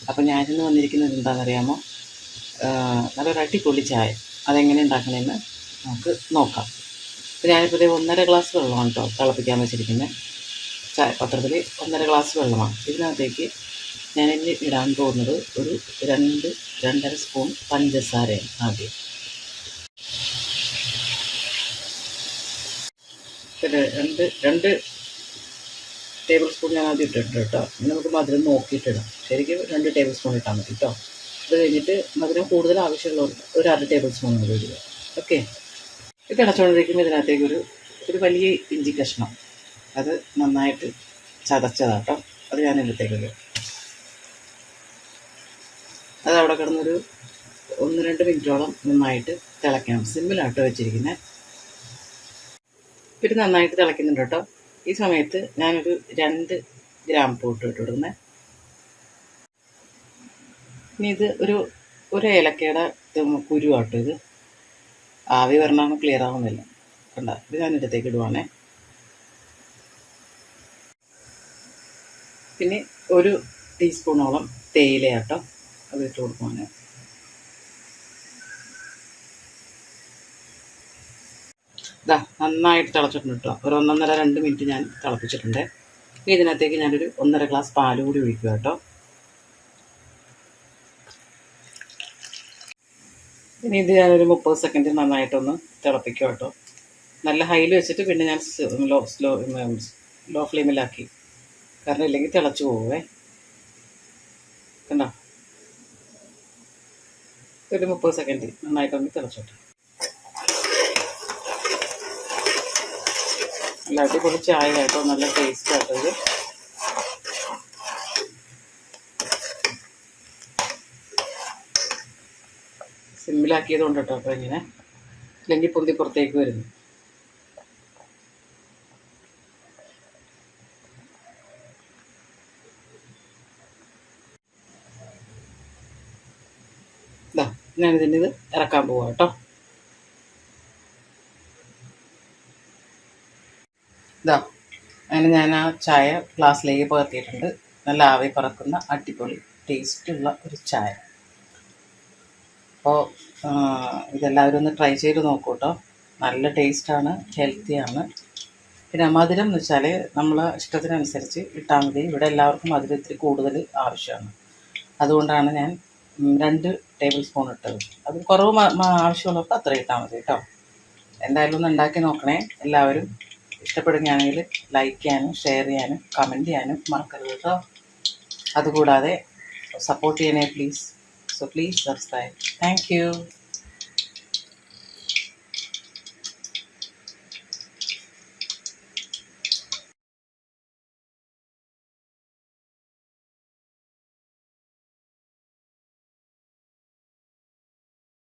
അപ്പോൾ ഞാനിന്ന് വന്നിരിക്കുന്നത് എന്താണെന്നറിയാമോ? നല്ലൊരു അടിപൊളി ചായ. അതെങ്ങനെ ഉണ്ടാക്കണമെന്ന് നമുക്ക് നോക്കാം. അപ്പോൾ ഞാനിപ്പോൾ 1.5 ഗ്ലാസ് വെള്ളമാണ് കേട്ടോ തിളപ്പിക്കാൻ വെച്ചിരിക്കുന്നത്. ചായ പാത്രത്തിൽ 1.5 ഗ്ലാസ് വെള്ളമാണ്. ഇതിനകത്തേക്ക് ഞാനിന്ന് ഇടാൻ പോകുന്നത് ഒരു 2-2.5 സ്പൂൺ പഞ്ചസാരയാണ് ആദ്യം. പിന്നെ രണ്ട് ടേബിൾ സ്പൂൺ ഞാൻ ആദ്യം ഇട്ടിട്ടുണ്ട് കേട്ടോ. ഇനി നമുക്ക് മധുരം നോക്കിയിട്ടിടാം. ശരിക്കും 2 ടേബിൾ സ്പൂൺ ഇട്ടാൽ മതി കേട്ടോ. അത് കഴിഞ്ഞിട്ട് മധുരം കൂടുതൽ ആവശ്യമുള്ളവർക്ക് ഒരു 1/2 ടേബിൾ സ്പൂൺ കൂടി ഇടുക. ഓക്കെ. ഇത് തിളച്ചുകൊണ്ടിരിക്കുമ്പോൾ ഇതിനകത്തേക്ക് ഒരു വലിയ ഇഞ്ചി കഷ്ണം അത് നന്നായിട്ട് ചതച്ചതാട്ടോ. അത് ഞാൻ ഇതിനകത്തേക്ക് ഇടും. അത് അവിടെ കിടന്നൊരു 1-2 മിനിറ്റോളം നന്നായിട്ട് തിളയ്ക്കണം. സിമ്മിലാട്ടോ വെച്ചിരിക്കുന്നത്. പിന്നെ നന്നായിട്ട് തിളയ്ക്കുന്നുണ്ട് കേട്ടോ. ഈ സമയത്ത് ഞാനൊരു 2 ഗ്രാമ്പൂ ഇട്ട് കൊടുക്കുന്നത്. ഇനി ഇത് ഒരു ഏലക്കയുടെ കുരുവാട്ടോ. ഇത് ആവി വരണമാണ്, ക്ലിയർ ആവുന്നില്ല കണ്ട. ഇത് ഞാനിടത്തേക്ക് ഇടുവാണേ. പിന്നെ ഒരു ടീസ്പൂണോളം തേയിലയാട്ടോ അത് ഇട്ട് കൊടുക്കുവാണ്. ഇതാ നന്നായിട്ട് തിളച്ചിട്ടുണ്ട് കേട്ടോ. ഒരു 1-1.5-2 മിനിറ്റ് ഞാൻ തിളപ്പിച്ചിട്ടുണ്ട്. ഇനി ഇതിനകത്തേക്ക് ഞാനൊരു 1.5 ഗ്ലാസ് പാല് കൂടി ഒഴിക്കുക കേട്ടോ. ഇനി ഇത് ഞാനൊരു 30 സെക്കൻഡ് നന്നായിട്ടൊന്ന് തിളപ്പിക്കുക കേട്ടോ. നല്ല ഹൈയിൽ വെച്ചിട്ട് പിന്നെ ഞാൻ ലോ ഫ്ലെയിമിലാക്കി. കാരണം ഇല്ലെങ്കിൽ തിളച്ച് പോവേ. കണ്ടോ, ഒരു 30 സെക്കൻഡ് നന്നായിട്ടൊന്ന് തിളച്ചോട്ടെ. നല്ല അടിപൊളി ചായ കേട്ടോ, നല്ല ടേസ്റ്റ് ആട്ടോ ഇത്. സിമ്മിലാക്കിയത് കൊണ്ട് കേട്ടോ. അപ്പോൾ ഇങ്ങനെ ഇല്ലെങ്കിൽ പൊന്തി പുറത്തേക്ക് വരുന്നു. ഇതാ ഞാനിതിൻ്റെ ഇത് ഇറക്കാൻ പോവാം കേട്ടോ. ഇതാ അങ്ങനെ ഞാൻ ആ ചായ ഗ്ലാസ്സിലേക്ക് പകർത്തിയിട്ടുണ്ട്. നല്ല ആവി പറക്കുന്ന അടിപൊളി ടേസ്റ്റുള്ള ഒരു ചായ. അപ്പോൾ ഇതെല്ലാവരും ഒന്ന് ട്രൈ ചെയ്ത് നോക്കൂ കേട്ടോ. നല്ല ടേസ്റ്റാണ്, ഹെൽത്തിയാണ്. പിന്നെ മധുരം എന്ന് വെച്ചാൽ നമ്മൾ ഇഷ്ടത്തിനനുസരിച്ച് ഇട്ടാൽ മതി. ഇവിടെ എല്ലാവർക്കും മധുരം ഇത്തിരി കൂടുതൽ ആവശ്യമാണ്. അതുകൊണ്ടാണ് ഞാൻ 2 ടേബിൾ സ്പൂൺ ഇട്ടത്. അത് കുറവ് ആവശ്യമുള്ളപ്പോൾ അത്ര ഇട്ടാൽ മതി കേട്ടോ. എന്തായാലും ഒന്ന് ഉണ്ടാക്കി നോക്കണേ എല്ലാവരും. ഇഷ്ടപ്പെടുകയാണെങ്കിൽ ലൈക്ക് ചെയ്യാനും ഷെയർ ചെയ്യാനും കമൻറ്റ് ചെയ്യാനും മറക്കരുത് കേട്ടോ. അതുകൂടാതെ സപ്പോർട്ട് ചെയ്യണേ please. So please subscribe. Thank you.